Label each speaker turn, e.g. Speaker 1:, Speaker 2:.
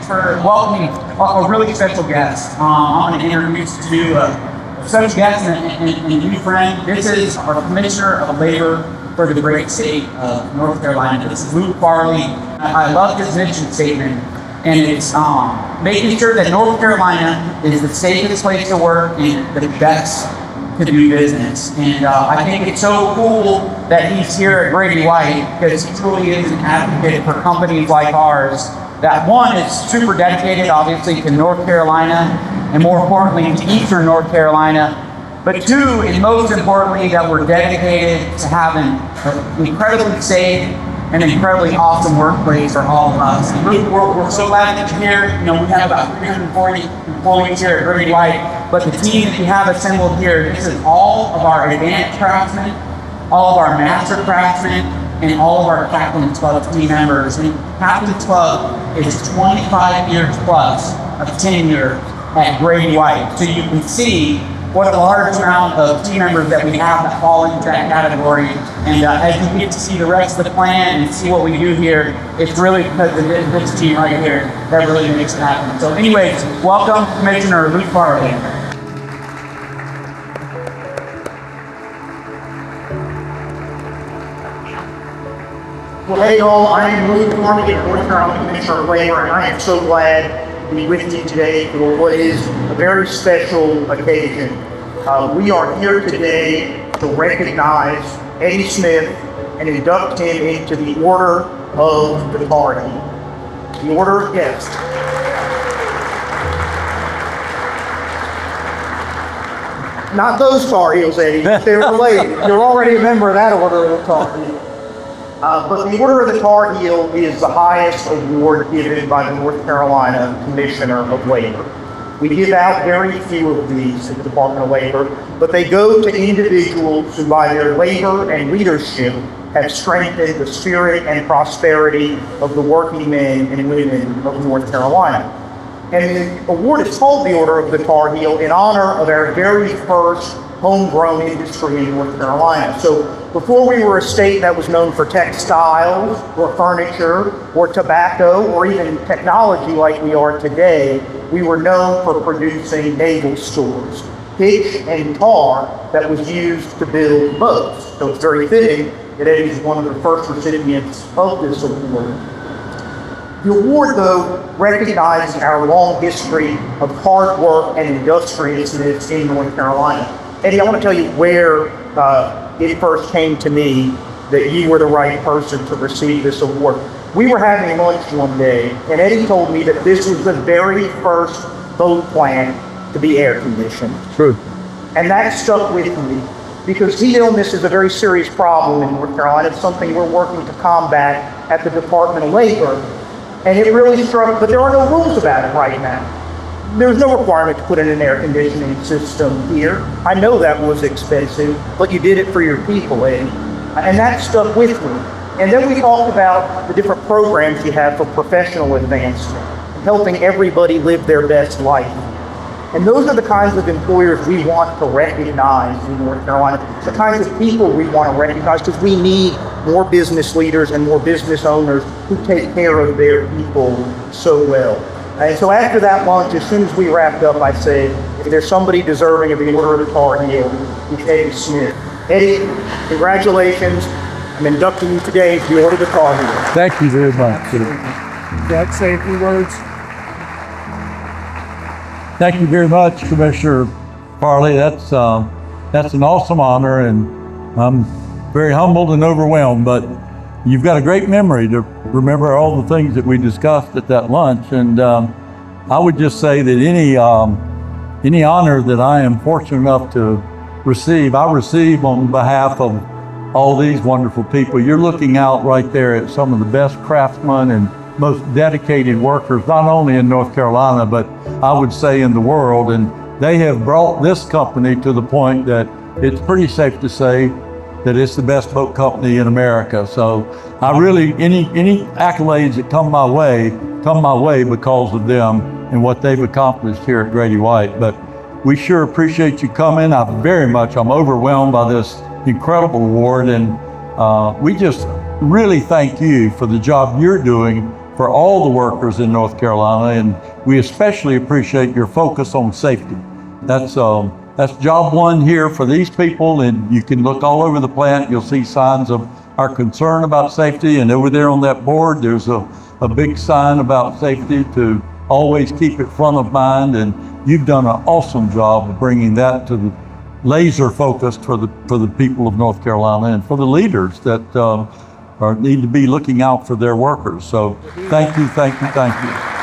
Speaker 1: for welcoming a really special guest. I'm going to introduce to you a special guest and a new friend. This is our Commissioner of Labor for the great state of North Carolina. This is Luke Farley. I love his mission statement, and it's making sure that North Carolina is the safest place to work and the best to do business. And I think it's so cool that he's here at Grady-White, because he truly is an advocate for companies like ours that, one, is super dedicated obviously to North Carolina and more importantly to Eastern North Carolina, but two, and most importantly, that we're dedicated to having an incredibly safe and incredibly awesome workplace for all of us. And we're so glad that you're here. You know, we have about 340 employees here at Grady-White, but the team that we have assembled here, this is all of our advanced craftsmen, all of our master craftsmen, and all of our Captain's Club team members. And Captain's Club is 25 years plus of tenure at Grady-White. So you can see what a large amount of team members that we have that fall into that category. And as you get to see the rest of the plan and see what we do here, it's really because of this team right here that really makes it happen. So anyways, welcome Commissioner Luke Farley.
Speaker 2: Well, hey y'all, I am Luke Farley, North Carolina Commissioner of Labor, and I am so glad to be with you today for what is a very special occasion. We are here today to recognize Eddie Smith and induct him into the Order of the Tar Heel. The Order of Guests. Not those Tar Heels, Eddie. They're related. You're already a member of that Order of the Tar Heel. But the Order of the Tar Heel is the highest award given by the North Carolina Commissioner of Labor. We give out very few of these at the Department of Labor, but they go to individuals who by their labor and leadership have strengthened the spirit and prosperity of the working men and women of North Carolina. And the award is called the Order of the Tar Heel in honor of our very first homegrown industry in North Carolina. So before we were a state that was known for textiles or furniture or tobacco or even technology like we are today, we were known for producing naval stores, pitch and tar that was used to build boats. So it's very fitting that Eddie is one of the first recipients of this award. The award, though, recognizes our long history of hard work and industriousness in North Carolina. Eddie, I want to tell you where it first came to me that you were the right person to receive this award. We were having lunch one day, and Eddie told me that this was the very first boat plant to be air conditioned.
Speaker 3: True.
Speaker 2: And that stuck with me, because heat illness is a very serious problem in North Carolina. It's something we're working to combat at the Department of Labor. And it really struck, but there are no rules about it right now. There's no requirement to put in an air conditioning system here. I know that was expensive, but you did it for your people, Eddie. And that stuck with me. And then we talked about the different programs you have for professional advancement, helping everybody live their best life. And those are the kinds of employers we want to recognize in North Carolina, the kinds of people we want to recognize, because we need more business leaders and more business owners who take care of their people so well. And so after that lunch, as soon as we wrapped up, I said, if there's somebody deserving of the Order of the Tar Heel, it's Eddie Smith. Eddie, congratulations. I'm inducting you today into the Order of the Tar Heel.
Speaker 3: Thank you very much.
Speaker 2: Jack, say a few words.
Speaker 3: Thank you very much, Commissioner Farley. That's an awesome honor, and I'm very humbled and overwhelmed, but you've got a great memory to remember all the things that we discussed at that lunch. And I would just say that any honor that I am fortunate enough to receive, I receive on behalf of all these wonderful people. You're looking out right there at some of the best craftsmen and most dedicated workers, not only in North Carolina, but I would say in the world. And they have brought this company to the point that it's pretty safe to say that it's the best boat company in America. So I really, any accolades that come my way because of them and what they've accomplished here at Grady-White. But we sure appreciate you coming. I'm overwhelmed by this incredible award, and we just really thank you for the job you're doing for all the workers in North Carolina, and we especially appreciate your focus on safety. That's job one here for these people, and you can look all over the plant. You'll see signs of our concern about safety, and over there on that board, there's a big sign about safety to always keep it front of mind, and you've done an awesome job of bringing that to the laser focused for the people of North Carolina and for the leaders that need to be looking out for their workers. So thank you, thank you, thank you.